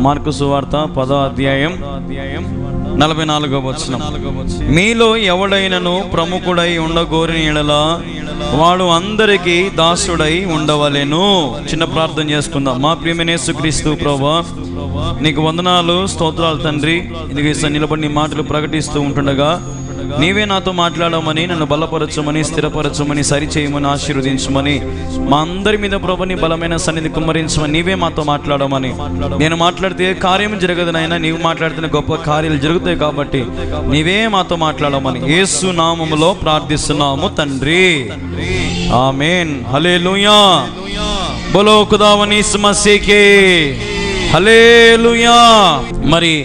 Mark సువార్త 10వ అధ్యాయం 44వ వచనం. మీలో ఎవడైనను ప్రముఖుడై ఉండగోరిన యెడల వాడు అందరికీ దాసుడై ఉండవలెను. చిన్న ప్రార్థన చేసుకుందాం. మా ప్రియమైన యేసుక్రీస్తు ప్రభువా, నీకు వందనాలు, స్తోత్రాలు తండ్రి. ఇదిగో నిలబడి నీ మాటలు ప్రకటిస్తూ ఉంటుండగా నీవే నాతో మాట్లాడమని, నన్ను బలపరచమని, స్థిరపరచమని, సరిచేయమని, ఆశీర్వదించమని, మా అందరి మీద ప్రభుని బలమైన సన్నిధి కుమ్మరించమని, నీవే మాతో మాట్లాడమని. నేను మాట్లాడితే కార్యం జరగదు నాయనా, నీవు మాట్లాడితే గొప్ప కార్యాలు జరుగుతాయి కాబట్టి నీవే మాతో మాట్లాడమని యేసు నామములో ప్రార్థిస్తున్నాము తండ్రి, ఆమేన్. హల్లెలూయా. బోలో ఖుదావనీస్ మసీకే హల్లెలూయా. మరి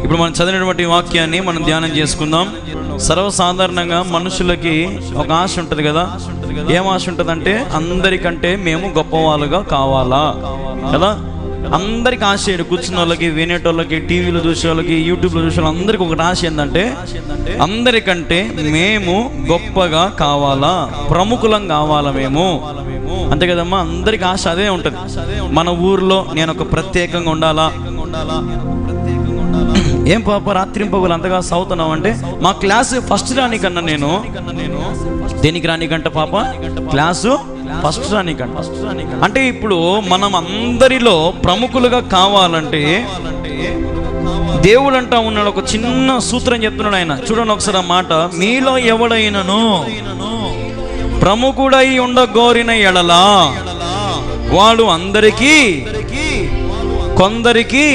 ఇప్పుడు మనం చదివినటువంటి వాక్యాన్ని మనం ధ్యానం చేసుకుందాం. సర్వసాధారణంగా మనుషులకి ఒక ఆశ ఉంటుంది కదా. ఏం ఆశ ఉంటుంది అంటే, అందరికంటే మేము గొప్పవాళ్ళుగా కావాలా కదా. అందరికి ఆశ, కూర్చున్న వాళ్ళకి, వినేటోళ్ళకి, టీవీలో చూసే వాళ్ళకి, యూట్యూబ్లో చూసే వాళ్ళకి అందరికి ఒక ఆశ ఏంటంటే, అందరికంటే మేము గొప్పగా కావాలా, ప్రముఖులం కావాలా మేము, అంతే కదమ్మా. అందరికి ఆశ అదే ఉంటుంది. మన ఊర్లో నేను ఒక ప్రత్యేకంగా ఉండాలా. ఏం పాప రాత్రింపగలు అంతగా సాగుతున్నావు అంటే, మా క్లాసు ఫస్ట్ రానికన్నా నేను దేనికి రానికంట పాప, క్లాసు ఫస్ట్ రానికంట. అంటే ఇప్పుడు మనం అందరిలో ప్రముఖులుగా కావాలంటే దేవుడు అంటా ఉన్నాడు, ఒక చిన్న సూత్రం చెప్తున్నాడు ఆయన. చూడండి ఒకసారి ఆ మాట. మీలో ఎవడైనను ప్రముఖుడై ఉండగోరిన యెడల వాడు అందరికీ, కొందరికే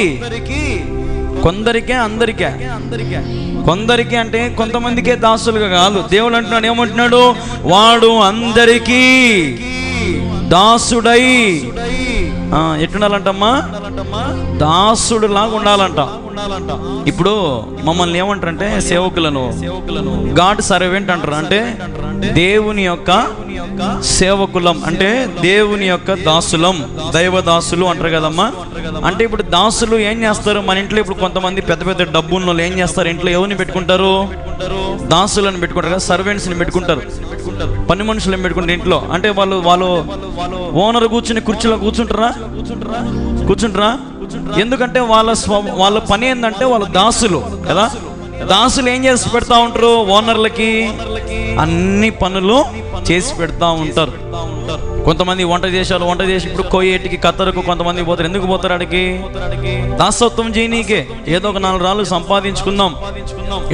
అంటే కొంతమందికే దాసులుగా కాదు. దేవుడు అంటున్నాడు, ఏమంటున్నాడు, వాడు అందరికీ దాసుడై ఎట్టుండాలంటమ్మా, దాసుడు లాగా ఉండాలంట. ఇప్పుడు మమ్మల్ని ఏమంటారంటే సేవకులను గాడ్ సర్వెంట్ అంటారు. అంటే దేవుని యొక్క సేవకులం, అంటే దేవుని యొక్క దాసులం, దైవదాసులు అంటారు కదమ్మా. అంటే ఇప్పుడు దాసులు ఏం చేస్తారు మన ఇంట్లో? ఇప్పుడు కొంతమంది పెద్ద పెద్ద డబ్బున్న ఏం చేస్తారు, ఇంట్లో ఎవరిని పెట్టుకుంటారు? దాసులను పెట్టుకుంటారు కదా, సర్వెంట్స్ని పెట్టుకుంటారు, పని మనుషులను పెట్టుకుంటారు ఇంట్లో. అంటే వాళ్ళు ఓనర్ కూర్చుని కుర్చీలో కూర్చుంటారా? ఎందుకంటే వాళ్ళ పని ఏంటంటే వాళ్ళ దాసులు కదా. దాసులు ఏం చేసి పెడతా ఉంటారు? ఓనర్లకి అన్ని పనులు చేసి పెడతా ఉంటారు. కొంతమంది వంట చేసి ఇప్పుడు కోయేటికి, ఖతర్కు కొంతమంది పోతారు. ఎందుకు పోతారు? అడిగి దాసత్వం చేయనీకే. ఏదో ఒక 4 రాళ్ళు సంపాదించుకుందాం,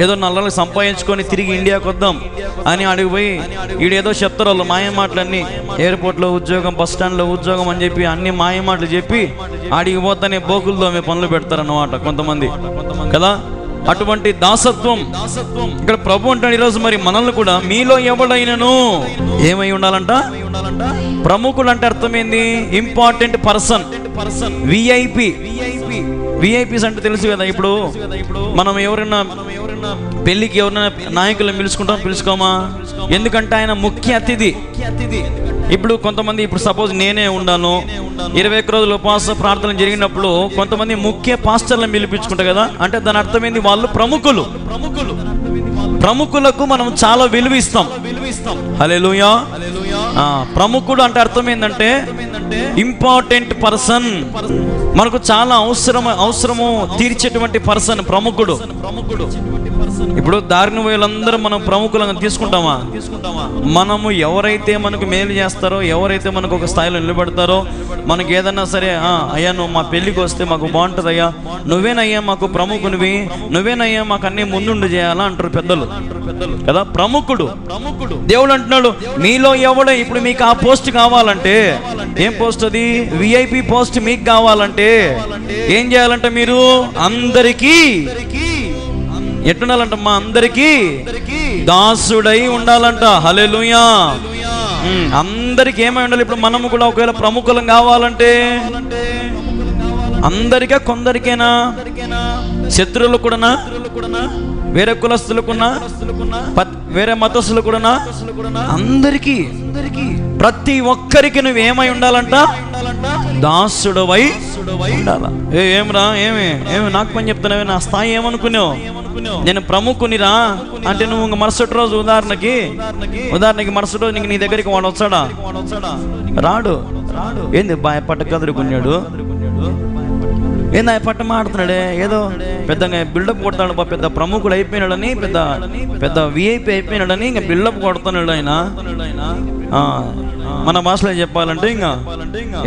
ఏదో 4 రాళ్ళు సంపాదించుకొని తిరిగి ఇండియాకి వద్దాం అని అడిగిపోయి ఈడేదో చెప్తారు వాళ్ళు మాయ మాటలన్నీ. ఎయిర్పోర్ట్లో ఉద్యోగం, బస్ స్టాండ్లో ఉద్యోగం అని చెప్పి అన్ని మాయ మాటలు చెప్పి ఆడికి పోతానే బోకులతో పనులు పెడతారన్నమాట కొంతమంది కదా. అటువంటి దాసత్వం ఇక్కడ ప్రభు అంటాడు ఈరోజు. మరి మనల్ని కూడా మీలో ఎవడైనను ఏమై ఉండాలంట? ప్రముఖుడు అంటే అర్థమైంది, ఇంపార్టెంట్ పర్సన్, విఐపీస్ అంటే తెలుసు కదా. ఇప్పుడు మనం ఎవరైనా పెళ్లికి ఎవరైనా నాయకులను పిలుచుకోమా? ఎందుకంటే ఆయన ముఖ్య అతిథి. ఇప్పుడు కొంతమంది, ఇప్పుడు సపోజ్ నేనే ఉన్నాను, 21 రోజులు ఉపవాస ప్రార్థన జరిగినప్పుడు కొంతమంది ముఖ్య పాస్టర్లను పిలిపించుకుంటా కదా. అంటే దాని అర్థమైంది, వాళ్ళు ప్రముఖులకు మనం చాలా విలువ ఇస్తాం. హల్లెలూయా. ప్రముఖుడు అంటే అర్థం ఏంటంటే ఇంపార్టెంట్ పర్సన్, మనకు చాలా అవసరము తీర్చేటువంటి పర్సన్ ప్రముఖుడు. ఇప్పుడు దారిని వీళ్ళందరూ మనం ప్రముఖులను తీసుకుంటామా? మనము ఎవరైతే మనకు మేలు చేస్తారో, ఎవరైతే మనకు ఒక స్థాయిలో నిలబెడతారో, మనకి ఏదన్నా సరే, అయ్యా నువ్వు మా పెళ్ళికి వస్తే మాకు బాగుంటుంది అయ్యా, నువ్వేనయ్యా మాకు ప్రముఖునివి, నువ్వేనయ్యా మాకు అన్ని ముందుండి చేయాలా అంటారు పెద్దలు కదా. ప్రముఖుడు. దేవుడు అంటున్నాడు, మీలో ఎవడ, ఇప్పుడు మీకు ఆ పోస్ట్ కావాలంటే, ఏం పోస్ట్ అది? విఐపి పోస్ట్ మీకు కావాలంటే ఏం చేయాలంటే, మీరు అందరికీ ఎట్టుండాలంట? మా అందరికీ దాసుడై ఉండాలంట. హల్లెలూయా. అందరికి ఏమై ఉండాలి? ఇప్పుడు మనము కూడా ఒకవేళ ప్రముఖులం కావాలంటే అందరికీ, కొందరికేనా? శత్రువులు కూడానా? వేరే కులస్తులకున్నా, వేరే మతస్థులు కూడానా? అందరికీ, ప్రతి ఒక్కరికి నువ్వేమై ఉండాలంట? దాసుడవై ఉండాలా. ఏమిరా, ఏమి నాకు పని చెప్తున్నావే, నా స్థాయి ఏమనుకున్నావు? నేను ప్రముఖునిరా అంటే నువ్వు మరుసటి రోజు ఉదాహరణకి మరుసటి రోజు నీ దగ్గరికి వాడు వచ్చాడా? రాడు. ఏంది భయపడ్డ కదురుకున్నాడు? ఏందా పట్టం ఆడుతున్నాడే, ఏదో పెద్దగా బిల్డప్ కొడతాడు, పెద్ద ప్రముఖుడు అయిపోయినాడని, పెద్ద పెద్ద విఐపి అయిపోయినాడని ఇంకా బిల్డప్ కొడుతున్నాడు ఆయన. మన భాషలో చెప్పాలంటే ఇంకా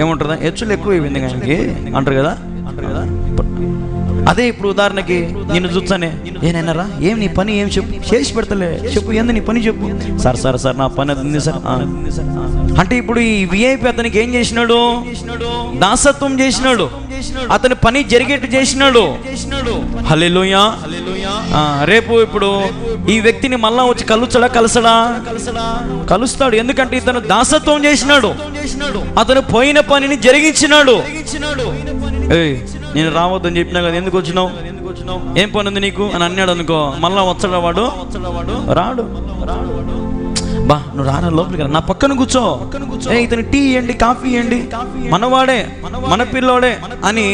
ఏముంటుందా, హెచ్చులు ఎక్కువ అయిపోయింది ఆయనకి అంటారు కదా. అదే ఇప్పుడు ఉదాహరణకి నిన్ను చూస్తానే, ఏనైనారా ఏం నీ పని ఏం చెప్పు, చేసి పెడతలే చెప్పు, ఏంది నీ పని చెప్పు. సార్ నా పని అది ఉంది సార్ అంటే ఇప్పుడు ఈ విఐపి అతనికి ఏం చేసినాడు, దాసత్వం చేసినాడు, అతని పని జరిగేట్టు చేసినాడు. హల్లెలూయా. రేపు ఇప్పుడు ఈ వ్యక్తిని మళ్ళా వచ్చి కలుస్తాడా? కలుస్తాడు. ఎందుకంటే ఇతను దాసత్వం చేసినాడు, అతను పోయిన పనిని జరిగించినాడు. నేను రావద్దని చెప్పినా కదా, ఎందుకు వచ్చినావు, ఏం పని ఉంది నీకు అని అన్నాడు అనుకో, మళ్ళా వచ్చాడా వాడు? రాడు. బా నువ్వు రానా లోపలికి రా, నా పక్కన కూర్చో, ఇతను టీ ఇవ్వండి, కాఫీ ఇవ్వండి, మనవాడే మన పిల్లోడే అని.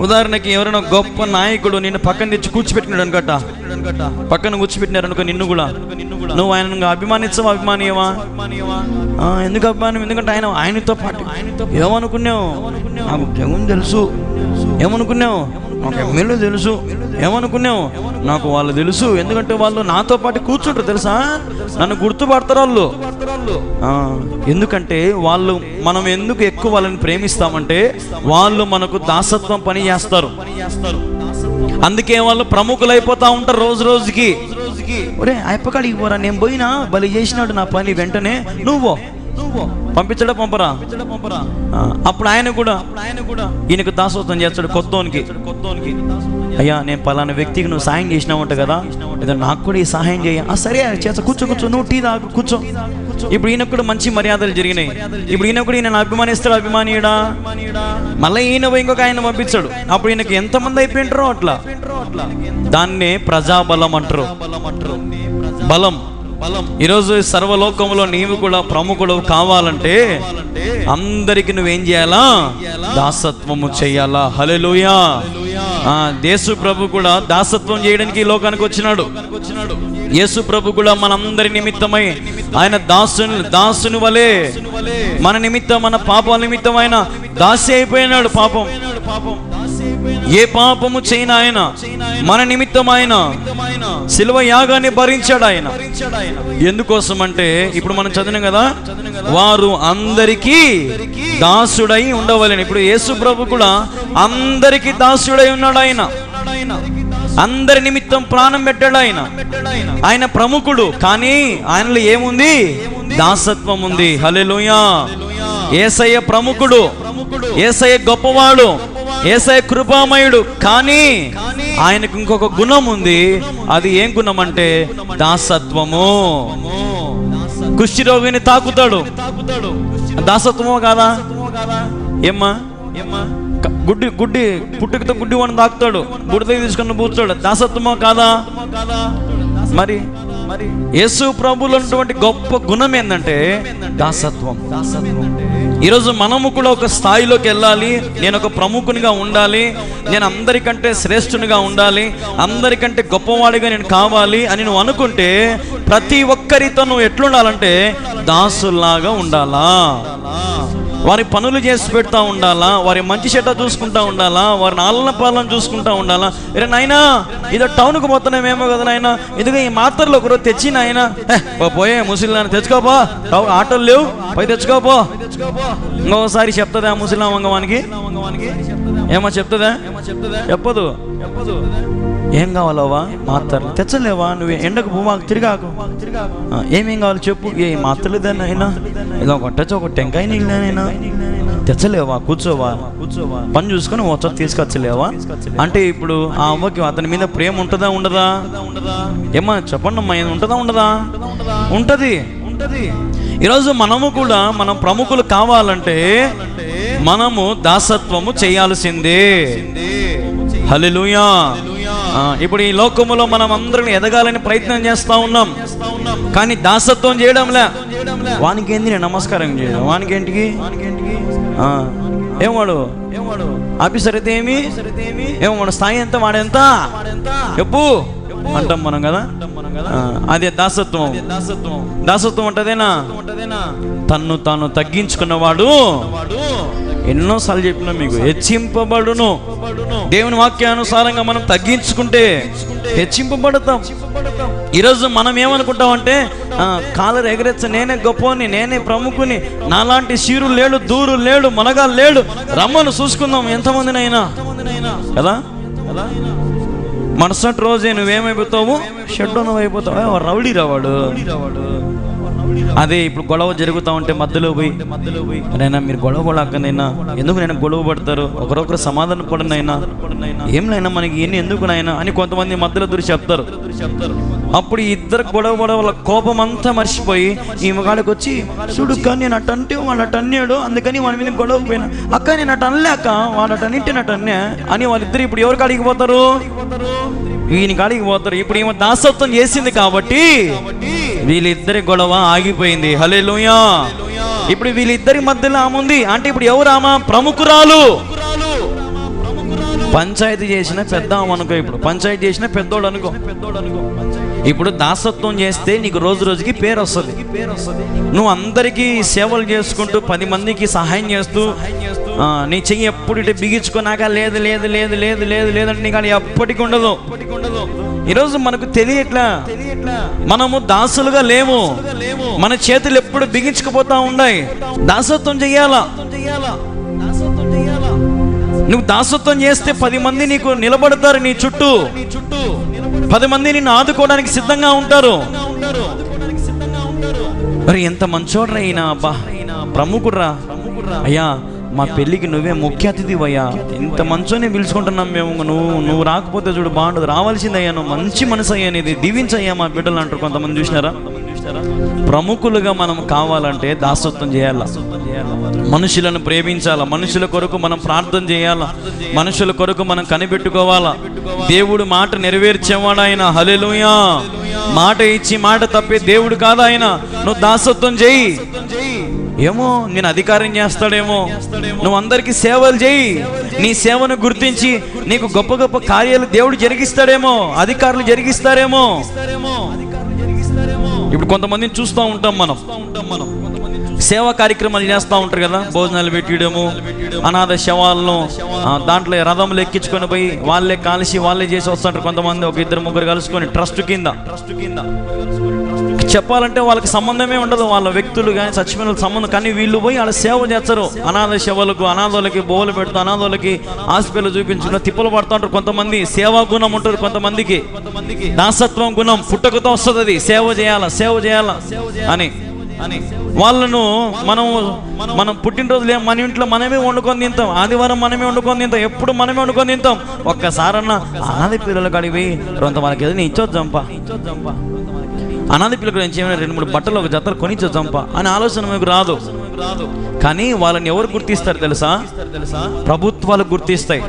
ఉదాహరణకి ఎవరైనా గొప్ప నాయకుడు నిన్ను పక్కన తెచ్చి కూర్చిపెట్టినాడు అనుకట, పక్కన కూర్చిపెట్టినారు అనుకో నిన్ను కూడా, నువ్వు ఆయన అభిమానించవా, అభిమానియవా? ఎందుకు అభిమానం? ఎందుకంటే ఆయనతో పాటు ఏమనుకున్నావు, నాకు జగం తెలుసు, ఏమనుకున్నావు, నాకు ఎమ్మెల్యే తెలుసు, ఏమనుకున్నావు, నాకు వాళ్ళు తెలుసు, ఎందుకంటే వాళ్ళు నాతో పాటు కూర్చుంటారు తెలుసా, నన్ను గుర్తుపడతారు వాళ్ళు. ఎందుకంటే మనం ఎందుకు ఎక్కువ వాళ్ళని ప్రేమిస్తామంటే వాళ్ళు మనకు దాసత్వం పని చేస్తారు. అందుకే వాళ్ళు ప్రముఖులు అయిపోతా ఉంటారు రోజు రోజుకి. ఒరే అయ్యప్పకాడికి పోరా, నేను పోయినా బలి చేసినాడు నా పని, వెంటనే నువ్వు పంపించడా పంపరా? అప్పుడు ఆయన కూడా ఈయనకు దాసోత్వం చేస్తాడు కొత్తోనికి. అయ్యా నేను పలానా వ్యక్తికి నువ్వు సాయం చేసినావంట కదా, ఏదో నాకు కూడా ఈ సహాయం చేయ. సరే చేస్తా, కూర్చో, నువ్వు టీ తాగు, కూర్చో. ఇప్పుడు ఈయనకు కూడా మంచి మర్యాదలు జరిగినాయి. ఇప్పుడు ఈయన కూడా ఈయన అభిమానిస్తాడు, అభిమానీయుడా? మళ్ళీ ఈయన ఇంకొక ఆయన పంపించాడు. అప్పుడు ఈయనకి ఎంతమంది అయిపోయింటారో అట్లా. దాన్నే ప్రజాబలం అంటారు. బలం. ఈరోజు సర్వలోకంలో నీవు కూడా ప్రముఖుడు కావాలంటే అందరికి నువ్వేం చేయాలా? దాసత్వము చేయాలా. హల్లెలూయా. యేసు ప్రభు కూడా దాసత్వం చేయడానికి ఈ లోకానికి వచ్చినాడు. యేసు ప్రభు కూడా మనందరి నిమిత్తమై ఆయన దాసుని వలె మన నిమిత్తం, మన పాపాల నిమిత్తం ఆయన దాసి అయిపోయినాడు. పాపం ఏ పాపము చేయన ఆయన మన నిమిత్తం ఆయన శిలువ యాగాన్ని భరించాడు. ఆయన ఎందుకోసం అంటే ఇప్పుడు మనం చదివినాం కదా, వారు అందరికీ దాసుడై ఉండవలెను. ఇప్పుడు యేసు ప్రభు కూడా అందరికీ దాసుడై ఉన్నాడు. ఆయన అందరి నిమిత్తం ప్రాణం పెట్టాడు. ఆయన ప్రముఖుడు, కానీ ఆయనలో ఏముంది? దాసత్వం ఉంది. హల్లెలూయా. యేసయ్య ప్రముఖుడు, యేసయ్య గొప్పవాడు, యేసయ్య కృపామయుడు, కానీ ఆయనకు ఇంకొక గుణం ఉంది. అది ఏం గుణం అంటే దాసత్వము. కుష్ఠరోగిని తాకుతాడు, దాసత్వమో కాదా? ఏమ్మా గుడ్డి పుట్టుకతో గుడ్డి వాడిని తాకుతాడు, బుడిద తీసుకుని పూర్చాడు, దాసత్వమో కాదా? మరి యేసు ప్రభువులో ఉన్నటువంటి గొప్ప గుణం ఏంటంటే దాసత్వం. ఈరోజు మనము కూడా ఒక స్థాయిలోకి వెళ్ళాలి. నేను ఒక ప్రముఖునిగా ఉండాలి, నేను అందరికంటే శ్రేష్ఠునిగా ఉండాలి, అందరికంటే గొప్పవాడిగా నేను కావాలి అని నువ్వు అనుకుంటే ప్రతి ఒక్కరితో నువ్వు ఎట్లుండాలంటే దాసుల్లాగా ఉండాలా. వారి పనులు చేసి పెడతా ఉండాలా, వారి మంచి చెడ్డ చూసుకుంటా ఉండాలా, వారిని ఆలన పాలన చూసుకుంటా ఉండాలా. ఇరే నాయనా ఇదో టౌన్కు పోతున్నామేమో కదా నాయన, ఇదిగో ఈ మాత్రలు ఒకరోజు తెచ్చి నాయన పోయే ముసలిని తెచ్చుకోపో, ఆటోలు లేవు పోయి తెచ్చుకోపో. ఇంకోసారి చెప్తుందా ముసలిం వంగవానికి? ఏమో చెప్తుందా? చెప్పదు. ఏం కావాలవా? మాత్రలు తెచ్చలేవా? నువ్వు ఎండకు మాకు తిరిగాకు. ఏమేం కావాలి చెప్పు. ఏ మాత్రలేదైనా ఇదో కొట్టచ్చు, ఒక టెంకాయ నీళ్ళైనా తెచ్చలేవా? కూర్చోవా, పని చూసుకొని వచ్చ తీసుకొచ్చలేవా అంటే ఇప్పుడు ఆ అవ్వకి అతని మీద ప్రేమ ఉంటుందా ఉండదా? ఏమా చెప్పండి అమ్మా, ఉంటుందా ఉండదా? ఉంటది. ఈరోజు మనము కూడా మనం ప్రముఖులు కావాలంటే మనము దాసత్వము చేయాల్సిందే. హల్లెలూయా. ఇప్పుడు ఈ లోకములో మనం అందరం ఎదగాలని ప్రయత్నం చేస్తా ఉన్నాం, కానీ దాసత్వం చేయడంలే. వానికి ఏంది నేను నమస్కారం చేయడం, వానికేంటికి? ఏమాడు ఆఫీసర్ అయితే ఏమి, ఏమో స్థాయి ఎంత, వాడెంత చెప్పు అంటాం మనం కదా. అదే దాసత్వం. దాసత్వం ఉంటదేనా? తన్ను తాను తగ్గించుకున్నవాడు ఎన్నోసార్లు చెప్పినా మీకు, హెచ్చింపబడును. దేవుని వాక్యానుసారంగా మనం తగ్గించుకుంటే హెచ్చింపబడతాం. ఈరోజు మనం ఏమనుకుంటామంటే కాలర్ ఎగరెచ్చ, నేనే గొప్పని, నేనే ప్రముఖుని, నాలాంటి శీరు లేడు, దూరు లేడు, మనగా లేడు, రమ్మను చూసుకుందాం ఎంతమందినైనా కదా. మరుసటి రోజే నువ్వేమైపోతావు, షడ్డోనం అయిపోతావు, రౌడీ రావాడు. అదే ఇప్పుడు గొడవ జరుగుతూ ఉంటే మధ్యలో పోయి నైనా మీరు గొడవ పడక్కనైనా, ఎందుకు నైనా గొడవ పడతారు, ఒకరొకరు సమాధానం పడనైనా, ఏం నైనా మనకి ఎన్ని ఎందుకు నైనా అని కొంతమంది మధ్యలో దూరి చెప్తారు. అప్పుడు ఇద్దరు గొడవ పడ వాళ్ళ కోపం అంతా మర్చిపోయి ఈమె కాడికి వచ్చి, చూడు కానీ నేను అట్ట అంటే వాడు అట్ట అన్నాడు, అందుకని వాడి మీద గొడవ పోయినా, అక్క నేను అట్ట అనలేక వాడు అట్ట అన్నింటి నట్టు అన్నా అని వాళ్ళిద్దరు ఇప్పుడు ఎవరి కాడికి పోతారు, ఈయన కాడికి పోతారు. ఇప్పుడు ఈమె దాసత్వం చేసింది కాబట్టి వీళ్ళిద్దరి గొడవ ఆగిపోయింది. హల్లెలూయా. ఇప్పుడు వీళ్ళిద్దరి మధ్యలో ఆమె ఉంది అంటే ఇప్పుడు ఎవరు ఆమె, ప్రముఖురాలు. పంచాయతీ చేసిన పెద్ద ఆమె అనుకో, ఇప్పుడు పంచాయతీ చేసిన పెద్దోడు అనుకో. ఇప్పుడు దాసత్వం చేస్తే నీకు రోజు రోజుకి పేరు వస్తుంది. నువ్వు అందరికీ సేవలు చేసుకుంటూ 10 మందికి సహాయం చేస్తూ నీ చెయ్యి ఎప్పుడు ఇటు బిగించుకున్నాక లేదు లేదు లేదు లేదు లేదు లేదంటే నీకు అది ఎప్పటికి ఉండదు. ఈరోజు మనకు తెలియట్లా, మనము దాసులుగా లేము, మన చేతులు ఎప్పుడు బిగించుకుపోతా ఉన్నాయి. దాసత్వం చెయ్యాలా. నువ్వు దాసత్వం చేస్తే 10 మంది నీకు నిలబడతారు, నీ చుట్టూ 10 మంది నిన్ను ఆదుకోవడానికి సిద్ధంగా ఉంటారు. మరి ఎంత మంచోడ్రా ఈయన, అబ్బా ప్రముఖుడ్రా, అయ్యా మా పెళ్ళికి నువ్వే ముఖ్య అతిథివయ్యా, ఇంత మంచోనే పిలుచుకుంటున్నాం మేము, నువ్వు రాకపోతే చూడు బాగుండదు, రావాల్సిందయ్యా, నువ్వు మంచి మనసు అయ్యా, నీది దీవించయ్యా మా బిడ్డలు అంటారు కొంతమంది. చూసినారా? ప్రముఖులుగా మనం కావాలంటే దాసత్వం చేయాలా, మనుషులను ప్రేమించాలా, మనుషుల కొరకు మనం ప్రార్థన చేయాలా, మనుషుల కొరకు మనం కనిపెట్టుకోవాలా. దేవుడు మాట నెరవేర్చేవాడు ఆయన. హల్లెలూయా. మాట ఇచ్చి మాట తప్పే దేవుడు కాదు ఆయన. నువ్వు దాసత్వం చేయి. ఏమో నేను అధికారం చేస్తాడేమో, నువ్వు అందరికీ సేవలు చేయి, నీ సేవను గుర్తించి నీకు గొప్ప గొప్ప కార్యాలు దేవుడు జరిగిస్తాడేమో, అధికారులు జరిగిస్తారేమో. ఇప్పుడు కొంతమందిని చూస్తూ ఉంటాం మనం, సేవా కార్యక్రమాలు చేస్తూ ఉంటారు కదా, భోజనాలు పెట్టియడము, అనాథ శవాలను దాంట్లో రథంలో ఎక్కించుకొని పోయి వాళ్ళే కాల్చి వాళ్ళే చేసి వస్తుంటారు కొంతమంది. 1-2-3 కలుసుకొని ట్రస్ట్ కింద. చెప్పాలంటే వాళ్ళకి సంబంధమే ఉండదు, వాళ్ళ వ్యక్తులు కానీ చచ్చిపోయిన సంబంధం, కానీ వీళ్ళు పోయి వాళ్ళ సేవ చేస్తారు. అనాథ శవాలకు, అనాథోళ్ళకి బోలు పెడుతూ, అనాథోళ్ళకి హాస్పిటల్ చూపించుకున్న తిప్పలు పడుతూ ఉంటారు. కొంతమంది సేవా గుణం ఉంటుంది, కొంతమందికి దాసత్వం గుణం పుట్టకతో వస్తుంది. అది సేవ చేయాలా అని వాళ్ళను మనం పుట్టినరోజులు మన ఇంట్లో మనమే వండుకొని తింటాం, ఆదివారం మనమే వండుకొని తింటాం, ఎప్పుడు మనమే వండుకొని తింటాం. ఒక్కసారన్నా అనాథ పిల్లల కాడికి పోయి కొంత మనకి ఏదైనా ఇచ్చొద్దాంపా, అనాథ పిల్లల గురించి ఏమైనా 2-3 బట్టలు ఒక జతలు కొనిచ్చొద్దాంపా అనే ఆలోచన మీకు రాదు. కానీ వాళ్ళని ఎవరు గుర్తిస్తారు తెలుసా? ప్రభుత్వాలు గుర్తిస్తాయి.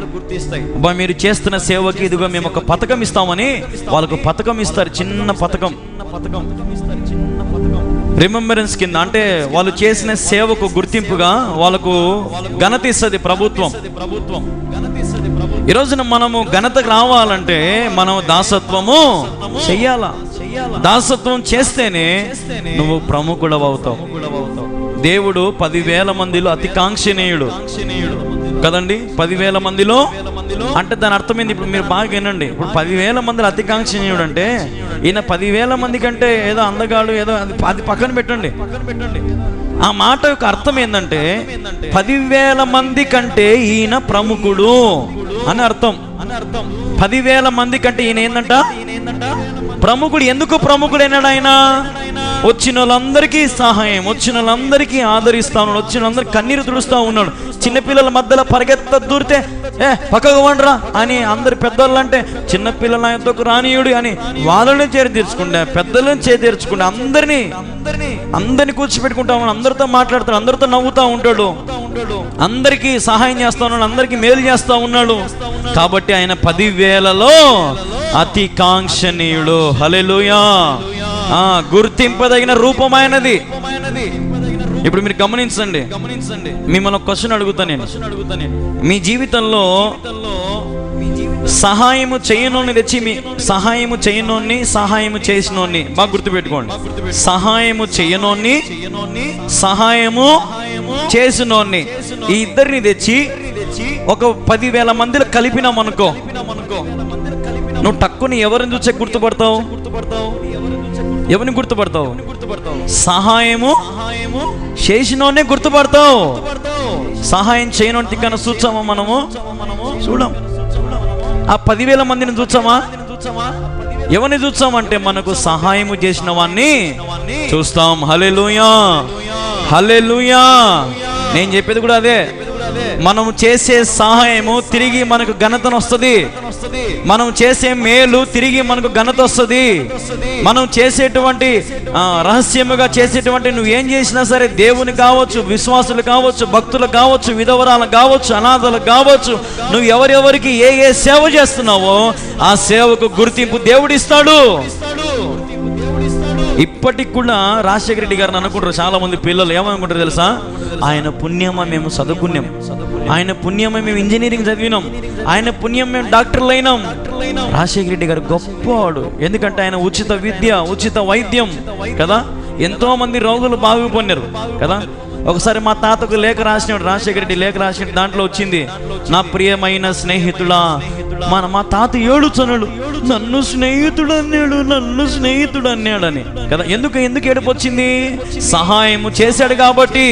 మీరు చేస్తున్న సేవకి ఇదిగో మేము ఒక పథకం ఇస్తామని వాళ్ళకు పథకం ఇస్తారు, చిన్న పథకం, రిమెంబరెన్స్ కింద. అంటే వాళ్ళు చేసిన సేవకు గుర్తింపుగా వాళ్ళకు ఘనత ఇస్తుంది ప్రభుత్వం. ఈ రోజున మనము ఘనతకు రావాలంటే మనం దాసత్వము చెయ్యాలా. దాసత్వం చేస్తేనే నువ్వు ప్రముఖుడు అవుతావు. దేవుడు 10,000 మందిలో అతి కాంక్షణీయుడు కదండి. 10,000 మందిలో అంటే దాని అర్థమైంది. ఇప్పుడు మీరు బాగా వినండి. ఇప్పుడు 10,000 మందిలో అతి కాంక్షణీయుడు అంటే ఈయన 10,000 మంది కంటే ఏదో అందగాడు ఏదో అది పక్కన పెట్టండి. ఆ మాట యొక్క అర్థం ఏంటంటే 10,000 మంది కంటే ఈయన ప్రముఖుడు అని అర్థం. 10,000 మంది కంటే ఈయన ఏంటంట ప్రముఖుడు. ఎందుకు ప్రముఖుడైనాడు ఆయన? వచ్చిన వాళ్ళందరికీ సహాయం, వచ్చిన వాళ్ళందరికీ ఆదరిస్తా ఉన్నాడు, వచ్చిన వాళ్ళందరికీ కన్నీరు తుడుస్తూ ఉన్నాడు. చిన్నపిల్లల మధ్యలో పరిగెత్త దూరితే పక్కకు వండరా అని అందరు పెద్దోళ్ళు అంటే చిన్నపిల్లల ఎంతకు రానియుడు అని వాళ్ళని చేరి తీర్చుకుంటే, పెద్దలను చేరి తీర్చుకుంటే అందరినీ కూర్చోపెట్టుకుంటా ఉన్నాడు, అందరితో మాట్లాడుతాడు, అందరితో నవ్వుతూ ఉంటాడు, అందరికీ సహాయం చేస్తా ఉన్నాడు, అందరికీ మేలు చేస్తా ఉన్నాడు. కాబట్టి ఆయన 10,000లో అతి కాంక్షణీయుడు. హల్లెలూయా. గుర్తింపదగిన రూపమైనది. ఇప్పుడు మీరు గమనించండి, మిమ్మల్ని ఒక క్వశ్చన్ అడుగుతా నేను. మీ జీవితంలో సహాయము చేయనోని తెచ్చి సహాయము చేయనోని సహాయము చేసినోని బాగా గుర్తుపెట్టుకోండి. సహాయము చేయనోని సహాయము చేసినోని ఈ ఇద్దరిని తెచ్చి ఒక 10,000 మందిలో కలిపినాం అనుకో, నువ్వు టక్కుని ఎవరిని చూసే గుర్తుపడతావు? ఎవరిని గుర్తుపడతావు? సహాయము చేసినోనే గుర్తుపడతావు. సహాయం చేయనోని కన్నా చూచామా మనము? చూడం. ఆ 10,000 మందిని చూచామా? ఎవరిని చూచామంటే మనకు సహాయము చేసిన వాడిని చూస్తాం. హల్లెలూయా, హల్లెలూయా. నేను చెప్పేది కూడా అదే. మనం చేసే సహాయము తిరిగి మనకు ఘనతను వస్తుంది. మనం చేసే మేలు తిరిగి మనకు ఘనత వస్తుంది. మనం చేసేటువంటి రహస్యముగా చేసేటువంటి నువ్వు ఏం చేసినా సరే, దేవుని కావచ్చు, విశ్వాసులు కావచ్చు, భక్తులు కావచ్చు, విధవరాలు కావచ్చు, అనాథలు కావచ్చు, నువ్వు ఎవరెవరికి ఏ ఏ సేవ చేస్తున్నావో ఆ సేవకు గుర్తింపు దేవుడిస్తాడు. ఇప్పటికి కూడా రాజశేఖర రెడ్డి గారిని అనుకుంటారు చాలా మంది పిల్లలు. ఏమనుకుంటారు తెలుసా? ఆయన పుణ్యమా మేము చదువుకున్నాం, ఆయన పుణ్యమా మేము ఇంజనీరింగ్ చదివినాం, ఆయన పుణ్యం మేము డాక్టర్లు అయినాం. రాజశేఖర రెడ్డి గారు గొప్పవాడు. ఎందుకంటే ఆయన ఉచిత విద్య, ఉచిత వైద్యం కదా, ఎంతో మంది రోగులు బాగుపడినారు కదా. ఒకసారి మా తాతకు లేఖ రాసినాడు, రాజశేఖర రెడ్డి లేఖ రాసిన దాంట్లో వచ్చింది, నా ప్రియమైన స్నేహితుడా. మా తాత ఏడుచున్నాడు, నన్ను స్నేహితుడు అన్నాడు, నన్ను స్నేహితుడు అన్నాడని కదా. ఎందుకు ఏడుపు వచ్చింది? సహాయం చేశాడు కాబట్టి.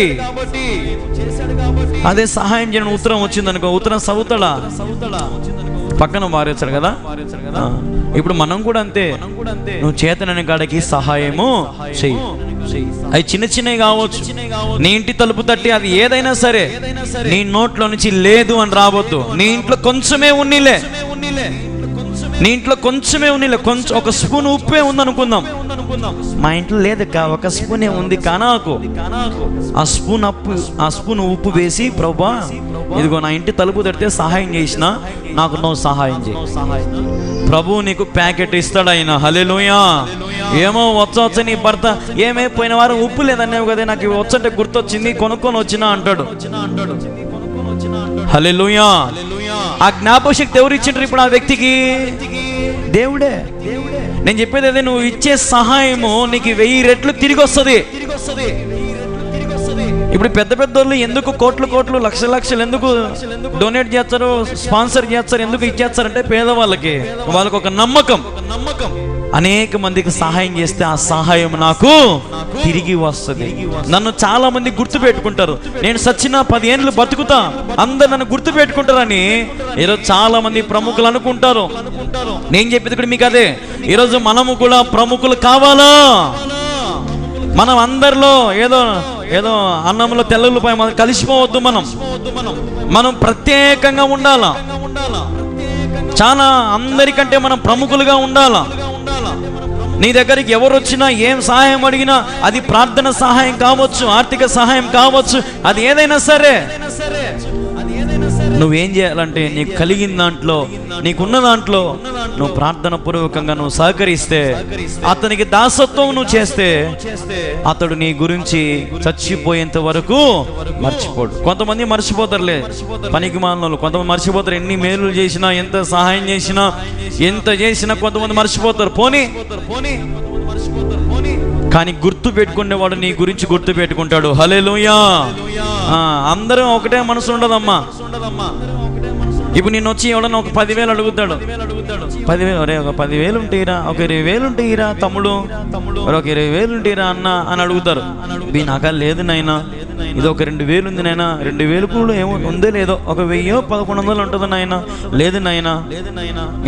అదే సహాయం చేయడం ఉత్తరం వచ్చింది అనుకో, ఉత్తరం చదువుతాడా? పక్కన మారేస్తాడు కదా. ఇప్పుడు మనం కూడా అంతే. నువ్వు చేతనని కాడికి సహాయము చెయ్యి. అవి చిన్న చిన్నవి కావచ్చు. నీ ఇంటి తలుపు తట్టి అది ఏదైనా సరే నీ నోట్లో నుంచి లేదు అని రావద్దు. నీ ఇంట్లో కొంచెమే ఉన్నీలే, నీ ఇంట్లో కొంచెమే ఉన్నీలే, కొంచెం ఒక స్పూన్ ఉప్పే ఉంది అనుకుందాం. మా ఇంట్లో లేదు, ఒక స్పూనే ఉంది కానాకు. ఆ స్పూన్ ఉప్పు వేసి, ప్రభువా ఇదిగో నా ఇంటి తలుపు తడితే సహాయం చేసిన, నాకు నువ్వు సహాయం చేయి. ప్రభు నీకు ప్యాకెట్ ఇస్తాడు ఆయన. హల్లెలూయా. ఏమో వచ్చి నీ భర్త ఏమే పోయిన వారం ఉప్పు లేదన్నావు కదా, నాకు వచ్చంటే గుర్తొచ్చింది, కొనుక్కొని వచ్చినా అంటాడు. హల్లెలూయా. ఆ జ్ఞాపక శక్తి ఎవరు ఇచ్చిండ్రు ఇప్పుడు ఆ వ్యక్తికి? దేవుడే. నేను చెప్పేది అదే, నువ్వు ఇచ్చే సహాయము నీకు 1000 రెట్లు తిరిగి వస్తుంది. ఇప్పుడు పెద్ద పెద్దోళ్ళు ఎందుకు కోట్లు లక్షలు ఎందుకు డొనేట్ చేస్తారు, స్పాన్సర్ చేస్తారు, ఎందుకు ఇచ్చేస్తారంటే పేదవాళ్ళకి, వాళ్ళకి ఒక నమ్మకం. అనేక మందికి సహాయం చేస్తే ఆ సహాయం నాకు తిరిగి వస్తుంది. నన్ను చాలా మంది గుర్తు పెట్టుకుంటారు. నేను సచ్చిన 10 ఏళ్ళు బతుకుతా, అందరు నన్ను గుర్తు పెట్టుకుంటారని ఈరోజు చాలా మంది ప్రముఖులు అనుకుంటారు. నేను చెప్పేది కూడా మీకు అదే. ఈరోజు మనము కూడా ప్రముఖులు కావాలా? మనం అందరిలో ఏదో అన్నంలో తెల్లలపై మనం కలిసిపోవద్దు. మనం ప్రత్యేకంగా ఉండాలా. చాలా అందరికంటే మనం ప్రముఖులుగా ఉండాలా. నీ దగ్గరికి ఎవరు వచ్చినా, ఏం సహాయం అడిగినా, అది ప్రార్థన సహాయం కావచ్చు, ఆర్థిక సహాయం కావచ్చు, అది ఏదైనా సరే నువ్వేం చేయాలంటే నీకు కలిగిన దాంట్లో, నీకున్న దాంట్లో నువ్వు ప్రార్థన పూర్వకంగా నువ్వు సహకరిస్తే, అతనికి దాసత్వం నువ్వు చేస్తే, అతడు నీ గురించి చచ్చిపోయేంత వరకు మర్చిపోడు. కొంతమంది మర్చిపోతారులే, పనికి మాలినోళ్ళు కొంతమంది మర్చిపోతారు. ఎన్ని మేలు చేసినా, ఎంత సహాయం చేసినా, ఎంత చేసినా కొంతమంది మర్చిపోతారు. పోనీ కానీ గుర్తు పెట్టుకునేవాడు నీ గురించి గుర్తు పెట్టుకుంటాడు. హల్లెలూయా. అందరం ఒకటే మనసు ఉండదమ్మా. ఇప్పుడు నేను వచ్చి ఎవడన్నా ఒక 10,000 అడుగుతాడు. 10,000 ఒరే ఒక 10,000 ఉంటేరా, ఒక 20,000 ఉంటేరా తమ్ముడు, ఒక 20,000 ఉంటేరా అన్న అని అడుగుతారు. నాకా లేదు నాయనా, ఇది ఒక 2,000 ఉంది నాయన, 2,000 కూడా ఏమో ఉందో లేదో, ఒక 1000 1,100 ఉంటుంది నాయన, లేదు నాయనా,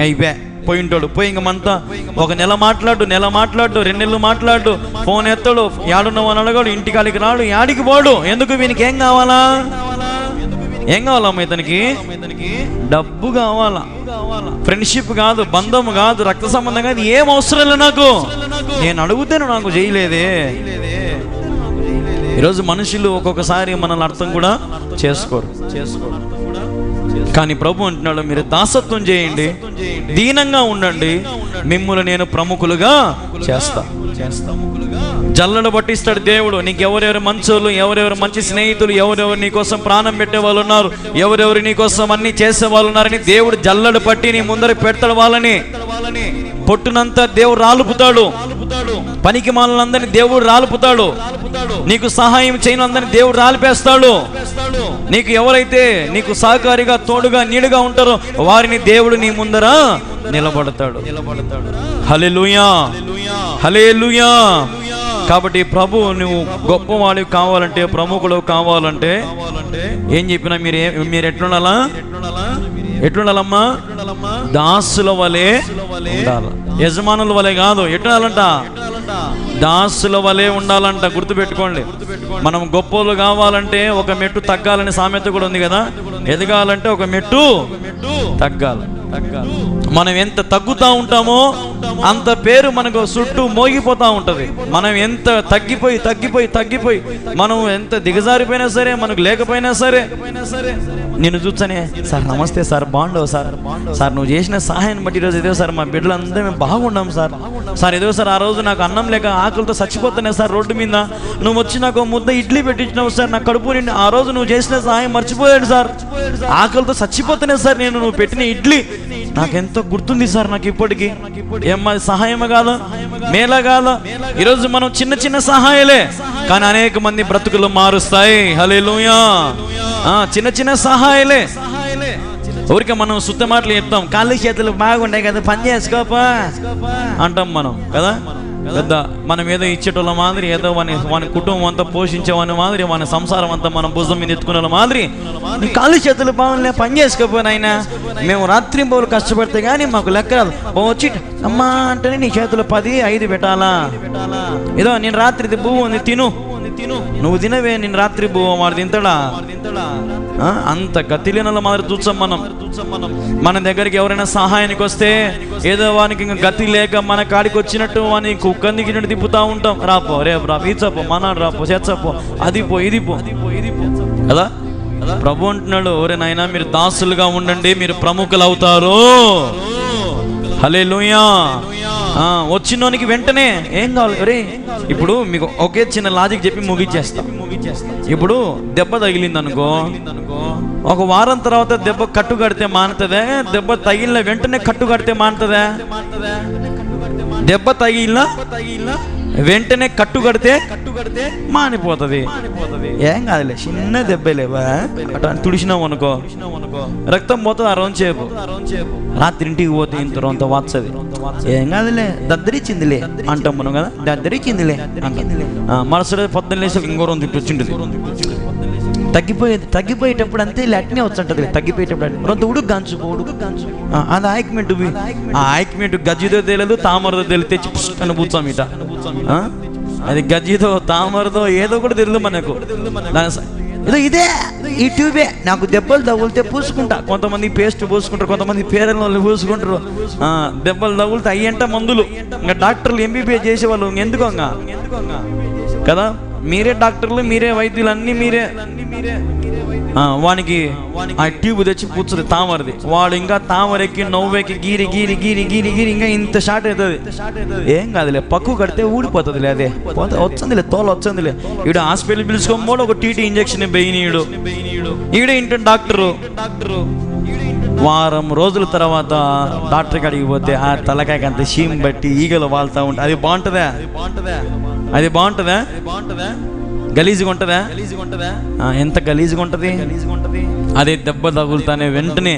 అయిపోయా పోయింటాడు. పోయి ఇంక మనతో ఒక నెల మాట్లాడు, 2 నెలలు మాట్లాడు, ఫోన్ ఎత్తాడు, యాడున్నావు అని అడగాడు, ఇంటికాడికి రాడు, యాడికి పోడు. ఎందుకు? వీనికి ఏం కావాలా? ఏం కావాలమ్మా ఇతనికి? డబ్బు కావాలా, ఫ్రెండ్షిప్ కాదు, బంధం కాదు, రక్త సంబంధం కాదు, ఏం అవసరం లేదు నాకు. నేను అడుగుతాను, నాకు చేయలేదే. ఈరోజు మనుషులు ఒక్కొక్కసారి మనల్ని అర్థం కూడా చేసుకోరు. కానీ ప్రభు అంటున్నాడు, మీరు దాసత్వం చేయండి, దీనంగా ఉండండి, మిమ్ములు నేను ప్రముఖులుగా చేస్తా. జల్లడ పట్టిస్తాడు దేవుడు. నీకు ఎవరెవరు మంచోళ్ళు, ఎవరెవరు మంచి స్నేహితులు, ఎవరెవరు నీకోసం ప్రాణం పెట్టే వాళ్ళు ఉన్నారు, ఎవరెవరు నీకోసం అన్ని చేసే వాళ్ళు ఉన్నారని దేవుడు జల్లడ పట్టి నీ ముందర పెడతాడు. వాళ్ళని పొట్టునంతా దేవుడు రాలుపుతాడు, పనికి మాలందరినీ దేవుడు రాలుపుతాడు, నీకు సహాయం చేయనందరినీ దేవుడు రాలిపేస్తాడు. నీకు ఎవరైతే నీకు సహకారిగా తోడుగా నీడుగా ఉంటారో వారిని దేవుడు నీ ముందర నిలబడతాడు. హల్లెలూయా, హల్లెలూయా. కాబట్టి ప్రభు నువ్వు గొప్పవాడివి కావాలంటే, ప్రముఖుడు కావాలంటే ఏం చెప్పినా మీరు ఎట్లుండాలా? ఎట్లుండాలమ్మా? దాసుల వలె ఉండాలి, యజమానుల వలె కాదు. ఎట్లుండాలంట? దాసుల వలె ఉండాలంట. గుర్తుపెట్టుకోండి, మనం గొప్పలు కావాలంటే ఒక మెట్టు తగ్గాలని సామెత కూడా ఉంది కదా. ఎదగాలంటే ఒక మెట్టు తగ్గాలి. మనం ఎంత తగ్గుతూ ఉంటామో అంత పేరు మనకు చుట్టూ మోగిపోతూ ఉంటుంది. మనం ఎంత తగ్గిపోయి మనం ఎంత దిగజారిపోయినా సరే, మనకు లేకపోయినా సరే, నేను చూస్తానే, సార్ నమస్తే సార్, బాగుండవు సార్ నువ్వు చేసిన సహాయాన్ని బట్టి ఈరోజు ఏదో సార్ మా బిడ్డలందరూ మేము బాగున్నాం సార్ ఏదో సార్ ఆ రోజు నాకు అన్నం లేక ఆకలితో చచ్చిపోతానే సార్ రోడ్డు మీద, నువ్వు వచ్చి నాకు ముద్ద ఇడ్లీ పెట్టించినావు సార్, నాకు కడుపు నిండి ఆ రోజు నువ్వు చేసిన సహాయం మర్చిపోయాడు సార్, ఆకలితో చచ్చిపోతానే సార్ నేను, నువ్వు పెట్టిన ఇడ్లీ నాకెంతో గుర్తుంది సార్ నాకు ఇప్పటికీ. ఏమ్మా సహాయమే కాదా, మేలా కాదా? ఈరోజు మనం చిన్న చిన్న సహాయాలే కానీ అనేక మంది బ్రతుకులు మారుస్తాయి. హల్లెలూయా. చిన్న చిన్న సహాయాలే. ఊరికే మనం సుత్త మాటలు చెప్తాం, కాళ్ళు చేతులు బాగుంటాయి కదా, పని చేసుకోపా అంటాం మనం కదా. పెద్ద మనం ఏదో ఇచ్చేటోళ్ళ మాదిరి, ఏదో మన కుటుంబం అంతా పోషించేవాని మాదిరి, మన సంసారం అంతా మనం భుజం మీద ఎత్తుకునే మాదిరి, నీ కాళ్ళు చేతులు బాగుండే, పని చేసుకోపోయినా మేము రాత్రి పౌలు కష్టపడితే కానీ మాకు లెక్క వచ్చి అమ్మా అంటేనే నీ చేతులు 10-5 పెట్టాలా? ఏదో నేను రాత్రి భూ ఉంది తిను, నువ్వు తినవే, నేను రాత్రి భూ వాడు తింటాడా? అంత గతిలేనల మాదిరి చూసాం మనం. మన దగ్గరికి ఎవరైనా సహాయానికి వస్తే ఏదో వానికి ఇంకా గతి లేక మన కాడికి వచ్చినట్టు వాని కుక్కందికినట్టు తిప్పుతా ఉంటాం. రాపో, రేపు రా, ఈచపో, మనాడు రాపో, చేచ్చపో, అది పో, ఇది పో కదా. ప్రభు అంటున్నాడు, ఒరే నాయనా మీరు దాసులుగా ఉండండి, మీరు ప్రముఖులు అవుతారు. హల్లెలూయా. వచ్చినోనికి వెంటనే ఏం కావాలి? ఒరే ఇప్పుడు మీకు ఒకే చిన్న లాజిక్ చెప్పి ముగిచ్చేస్తా. ఇప్పుడు దెబ్బ తగిలింది అనుకో, ఒక వారం తర్వాత దెబ్బ కట్టు కడితే మానుతుందా? దెబ్బ తగిలిన వెంటనే కట్టు కడితే మానుతుందా? దెబ్బ తగిలిన వెంటనే కట్టు కడితే మానిపోతుంది. ఏం కాదులే, చిన్న దెబ్బలేవా అట్లా తుడిచినావు అనుకో, రక్తం పోతుంది ఆ రోజు. రాత్రి ఇంటికి పోతే ఇంత రొంత వచ్చది, ఏం కాదులే, దద్దరిచ్చిందిలే అంటాం మనం కదా, దద్దరిచ్చిందిలే మరుసటి పొద్దున్న లేసి ఇంకో రోజు చుట్టూ వచ్చింటుంది. తగ్గిపోయేటప్పుడు అంతే అట్నే వచ్చంటది. తగ్గిపోయేటప్పుడు రొంత ఉడుకు గాంచు అది ఆయిక్మెంట్. ఆ ఆయిక్మెంట్ గజ్జితో తెలియదు, తామరతో తెలియదు, తెచ్చి అని పూచాం ఇట. అది గజ్జితో తామరతో ఏదో కూడా తెలియదు మనకు. ఏదో ఇదే ఈ ట్యూబే, నాకు దెబ్బలు తగులితే పూసుకుంటా. కొంతమంది పేస్ట్ పూసుకుంటారు, కొంతమంది పేరెళ్ళు పూసుకుంటారు. దెబ్బలు తగులితే అయ్యంట మందులు. ఇంకా డాక్టర్లు ఎంబీబీఎస్ చేసేవాళ్ళు ఎందుకు కదా, మీరే డాక్టర్లు, మీరే వైద్యులు, అన్ని మీరే. వానికి ఆ ట్యూబ్ తెచ్చి పూచుది తామరది. వాడు ఇంకా తామరెక్కి నవ్వెక్కి గీరి గీరి గీరి గీరి గీరి ఇంకా ఇంత షార్ట్ అవుతుంది. ఏం కాదులే, పక్కు కడితే ఊడిపోతుందిలే, అదే వచ్చిందిలే, తోలు వచ్చిందిలే. ఈడు హాస్పిటల్ పిలుచుకోమోడు ఒక టీటీ ఇంజక్షన్ బెయినీయుడు, ఈడే ఇంటి డాక్టరు. వారం రోజుల తర్వాత డాక్టర్ కాడికి పోతే ఆ తలకాయకి అంత షీమ్ బట్టి ఈగలు వాళ్తా ఉంటాయి. అది బాగుంటుందా? అది బాగుంటుందా? గలీజ్గా ఉంటుందా? ఎంత గలీజ్గా ఉంటుంది. అదే దెబ్బ తగులుతానే వెంటనే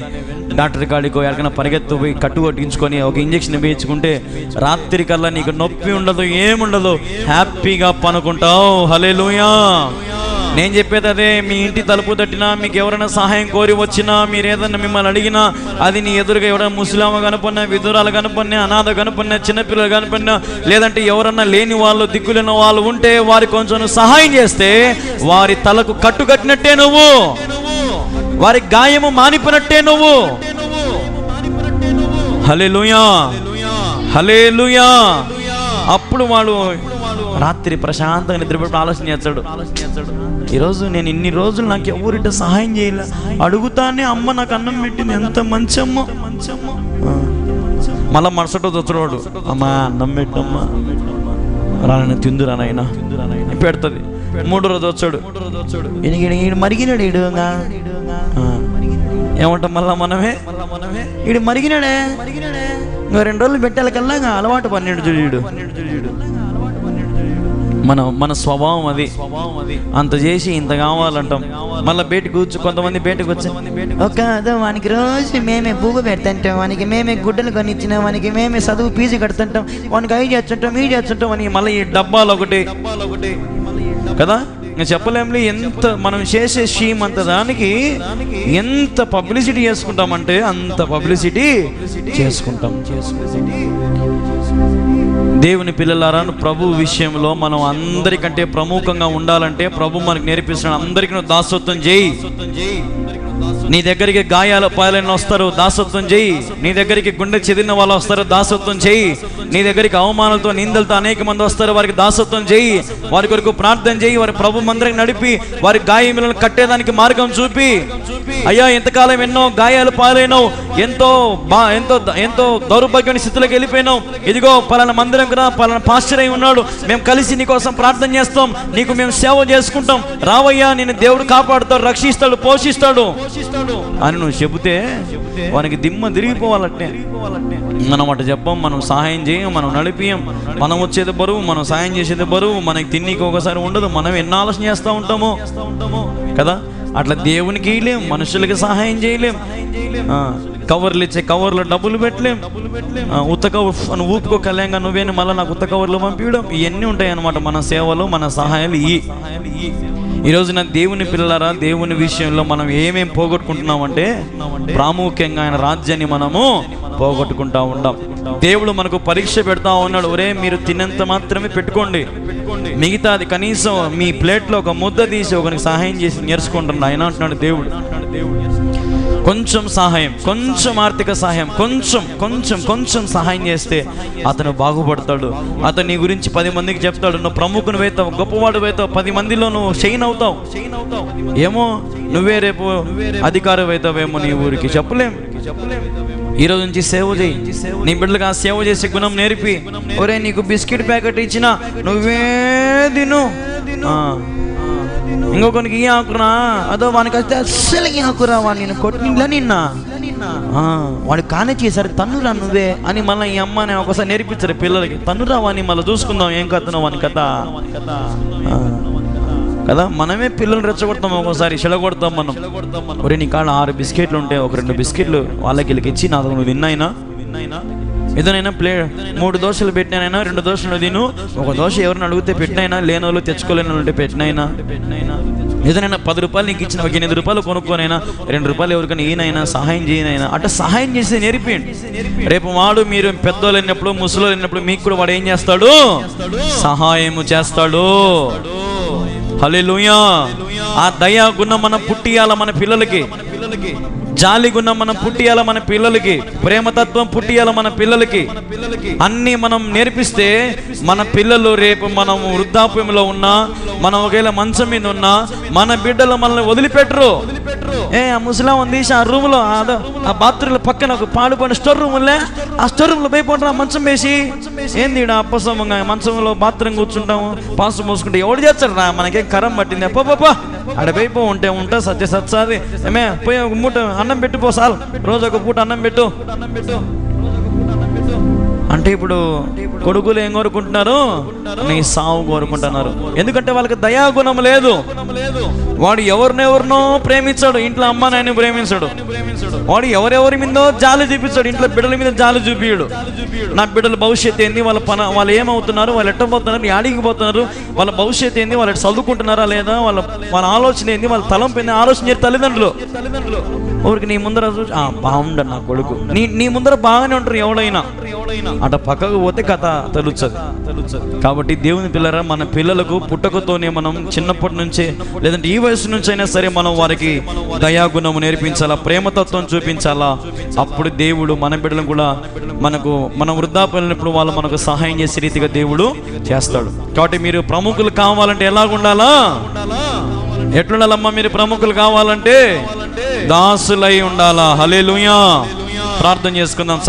డాక్టర్ కాడికో ఎక్కడికైనా పరిగెత్తు పోయి కట్టు కొట్టించుకొని ఒక ఇంజక్షన్ వేయించుకుంటే రాత్రి కల్లా నీకు నొప్పి ఉండదు, ఏముండదు, హ్యాపీగా పనుకుంటావు. హల్లెలూయా. నేను చెప్పేది అదే. మీ ఇంటి తలుపు తట్టినా, మీకు ఎవరైనా సహాయం కోరి వచ్చినా, మీరు ఏదన్నా మిమ్మల్ని అడిగినా, అది నీ ఎదురుగా ఎవరైనా ముస్లామ కనపడినా, విధురాలు కనపడినా, అనాథ కనపడినా, చిన్నపిల్లలు కనపడినా, లేదంటే ఎవరన్నా లేని వాళ్ళు, దిక్కులేని వాళ్ళు ఉంటే వారికి కొంచెం సహాయం చేస్తే వారి తలకు కట్టు కట్టినట్టే నువ్వు, వారి గాయము మానిపోయినట్టే నువ్వు. హల్లెలూయా, హల్లెలూయా. అప్పుడు వాడు రాత్రి ప్రశాంతంగా నిద్రపోయి ఆలోచన చేస్తాడు. ఈరోజు నేను ఇన్ని రోజులు నాకు ఎవరిట సహాయం చేయలే, అడుగుతానే అమ్మ నాకు అన్నం పెట్టింది, ఎంత మంచి అమ్మ. మళ్ళా మరుసటి రోజు వచ్చాడు, అమ్మా అన్నం పెట్టమ్మా, రానైనా తిందురా నాయనా పెడుతుంది. మూడో రోజు వచ్చాడు, ఈడు మరిగినాడు, ఏమంటాం మళ్ళా మనమే ఈడు మరిగినాడే, ఇంకా 2 రోజులు పెట్టాలి కల్లా అలవాటు పన్నెండు చూడు. మన స్వభావం అది. అంత చేసి ఇంత కావాలంటాం. మళ్ళీ బయటకు కూర్చు, కొంతమంది బయటకు వచ్చి ఒక వానికి రోజు మేమే పువ్వు పెడతాంటాం, వానికి మేమే గుడ్డలు కొనిచ్చినాం, వానికి మేమే చదువు ఫీజు కడుతుంటాం, వానికి అవి చేస్తుంటాం ఇవి చేస్తుంటాం అని మళ్ళీ ఈ డబ్బాలు ఒకటి కదా. ఇంకా చెప్పలేంలే ఎంత మనం చేసే షీమ్ అంత దానికి ఎంత పబ్లిసిటీ చేసుకుంటామంటే అంత పబ్లిసిటీ చేసుకుంటాం. దేవుని పిల్లలారా, ప్రభు విషయంలో మనం అందరికంటే ప్రముఖంగా ఉండాలంటే ప్రభు మనకు నేర్పిస్తున్నాడు. అందరికీ దాసత్వం చేయి. నీ దగ్గరికి గాయాల పాలైన వస్తారు, దాసత్వం చేయి. నీ దగ్గరికి గుండె చెదిరిన వాళ్ళు వస్తారు, దాసత్వం చేయి. నీ దగ్గరికి అవమానాలతో నిందలతో అనేక మంది వస్తారు, వారికి దాసత్వం చేయి. వారి కొరకు ప్రార్థన చేయి. వారి ప్రభు మందిరం నడిపి వారి గాయములను కట్టేదానికి మార్గం చూపి, అయ్యా ఎంతకాలం ఎన్నో గాయాలు పాలైనావు, ఎంతో ఎంతో దౌర్భాగ్యమైన స్థితిలోకి వెళ్ళిపోయినావు, ఇదిగో పలానా మందిరం కదా, పలానా పాస్టర్ అయి ఉన్నాడు, మేము కలిసి నీ కోసం ప్రార్థన చేస్తాం, నీకు మేము సేవ చేసుకుంటాం, రావయ్యా, నేను దేవుడు కాపాడుతాడు, రక్షిస్తాడు, పోషిస్తాడు అని నువ్వు చెబితే వానికి దిమ్మ తిరిగిపోవాలంటే మనం అటు చెప్పం. మనం సహాయం చేయం, మనం నడిపియం. మనం వచ్చేది బరువు, మనం సాయం చేసేది బరువు, మనకి తిన్నీకి ఒకసారి ఉండదు. మనం ఎన్నో ఆలోచన చేస్తూ ఉంటామో కదా. అట్లా దేవునికి ఇయ్యలేం, మనుషులకి సహాయం చేయలేం. కవర్లు ఇచ్చే కవర్లో డబ్బులు పెట్టలేం. ఉత్త కవర్ ఊపుకో కళ్యాణంగా నువ్వేని మళ్ళీ నాకు ఉత్త కవర్లు పంపించడం, ఇవన్నీ ఉంటాయి అన్నమాట మన సేవలు, మన సహాయాలు. ఈరోజు నా దేవుని పిల్లలారా, దేవుని విషయంలో మనం ఏమేం పోగొట్టుకుంటున్నామంటే ప్రాముఖ్యంగా ఆయన రాజ్యాన్ని మనము పోగొట్టుకుంటా ఉంటాం. దేవుడు మనకు పరీక్ష పెడతా ఉన్నాడు. ఒరే, మీరు తిన్నంత మాత్రమే పెట్టుకోండి, మిగతాది కనీసం మీ ప్లేట్లో ఒక ముద్ద తీసి ఒకరికి సహాయం చేసి నేర్చుకుంటాను ఆయన అంటున్నాడు దేవుడు. కొంచెం సహాయం, కొంచెం ఆర్థిక సహాయం, కొంచెం సహాయం చేస్తే అతను బాగుపడతాడు. అతను నీ గురించి 10 మందికి చెప్తాడు. నువ్వు ప్రముఖుని అవుతావు, గొప్పవాడు అవుతావు, 10 మందిలో నువ్వు షైన్ అవుతావు. ఏమో నువ్వే రేపు అధికారం అవుతావేమో నీ ఊరికి, చెప్పలేం. ఈరోజు నుంచి సేవ చేయి. నీ బిడ్డలకు ఆ సేవ చేసే గుణం నేర్పి, ఒరే నీకు బిస్కెట్ ప్యాకెట్ ఇచ్చినా నువ్వే తిను, ఇంకొకరికి ఈ ఆకురా, అదో వానికి వస్తే అస్సలు ఈ ఆకురా, వాడు నేను కొట్టిలా నిన్న, వాడు కానే చేశారు, తన్నురా నువ్వే అని మళ్ళీ ఈ అమ్మని ఒకసారి నేర్పించారు పిల్లలకి. తన్నురా వాడిని మళ్ళీ చూసుకుందాం ఏం కథనో వాని కథ కదా. మనమే పిల్లలు రెచ్చగొడతాం, ఒకసారి చెడగొడతాం మనం. ఒరే నీ కాడ 6 బిస్కెట్లు ఉంటే ఒక 2 బిస్కెట్లు వాళ్ళకి వీళ్ళకి ఇచ్చి నాతో నువ్వు తిన్నాయినా, ఏదైనా 3 దోశలు పెట్టినైనా 2 దోశలు తిను, ఒక దోశ ఎవరిని అడిగితే పెట్టినైనా, లేని వాళ్ళు తెచ్చుకోలేని వాళ్ళు ఉంటే పెట్టినైనా, ఏదైనా 10 రూపాయలు నీకు ఇచ్చిన 8 రూపాయలు కొనుక్కోనైనా, 2 రూపాయలు ఎవరికైనా ఈయనైనా సహాయం చేయనైనా, అట్లా సహాయం చేసి నేర్పియండి. రేపు వాడు మీరు పెద్దోళ్ళు అయినప్పుడు, ముసలోళ్ళు అయినప్పుడు మీకు కూడా వాడు ఏం చేస్తాడు, సహాయము చేస్తాడు. హల్లెలూయా. ఆ దయా గుణం మనం పుట్టియాల మన పిల్లలకి, జాలి గుణం మనం పుట్టియాల మన పిల్లలకి, ప్రేమతత్వం పుట్టియాల మన పిల్లలకి. అన్నీ మనం నేర్పిస్తే మన పిల్లలు రేపు మనం వృద్ధాప్యంలో ఉన్నా, మనం ఒకవేళ మంచం మీద ఉన్నా, మన బిడ్డలు మనల్ని వదిలిపెట్టరు. ఆ ముసలాం ఉంది ఆ రూమ్లో, ఆ బాత్రూంలో పక్కన ఒక పాడుపడిన స్టోర్ రూమ్ ఉండే, ఆ స్టోర్ రూమ్లో పోయిపోంటారు మంచం వేసి. ఏంది అప్పసంగా మంచంలో బాత్రూమ్ కూర్చుంటాము, పాసు మూసుకుంటే ఎవడు చేస్తాడు రా, మనకేం కరం పట్టింది, అప్ప ఆడ పోయిపో ఉంటా సత్యసత్సాది ఏమే పోయి ఒక మూట అన్నం పెట్టిపో సాల్, రోజు ఒక పూట అన్నం పెట్టు అంటే ఇప్పుడు కొడుకులు ఏం కోరుకుంటున్నారు, నీ సావు కోరుకుంటున్నారు. ఎందుకంటే వాళ్ళకి దయాగుణం లేదు. వాడు ఎవరినెవరినో ప్రేమించాడు, ఇంట్లో అమ్మ నాయన ప్రేమించాడు. వాడు ఎవరెవరి మీదో జాలి చూపించాడు, ఇంట్లో బిడ్డల మీద జాలి చూపియాడు. నా బిడ్డల భవిష్యత్తు ఏంది, వాళ్ళు ఏమవుతున్నారు, వాళ్ళు ఎట్టబోతున్నారు, ఆడికి పోతున్నారు, వాళ్ళ భవిష్యత్తు ఏంది, వాళ్ళు చదువుకుంటున్నారా లేదా, వాళ్ళ ఆలోచన ఏంది, వాళ్ళ తలంపు ఏంది ఆలోచన తల్లిదండ్రులు. ఊరికి నీ ముందర బాగుండడు నా కొడుకు, నీ ముందర బాగానే ఉంటారు ఎవడైనా, అట పక్కకు పోతే కథ తెలుస్తుంది. కాబట్టి దేవుని పిల్లరా, మన పిల్లలకు పుట్టకతోనే మనం చిన్నప్పటి నుంచే, లేదంటే ఈ వయసు నుంచి అయినా సరే మనం వారికి దయాగుణము నేర్పించాలా, ప్రేమతత్వం చూపించాలా. అప్పుడు దేవుడు మన బిడ్డలను కూడా మనం వృద్ధాప్యమైనప్పుడు వాళ్ళు మనకు సహాయం చేసే రీతిగా దేవుడు చేస్తాడు. కాబట్టి మీరు ప్రముఖులు కావాలంటే ఎలాగుండాలా, ఎట్లుండాలమ్మా? మీరు ప్రముఖులు కావాలంటే దాసులై ఉండాలా. హల్లెలూయా. ప్రార్థన చేసుకుందాం.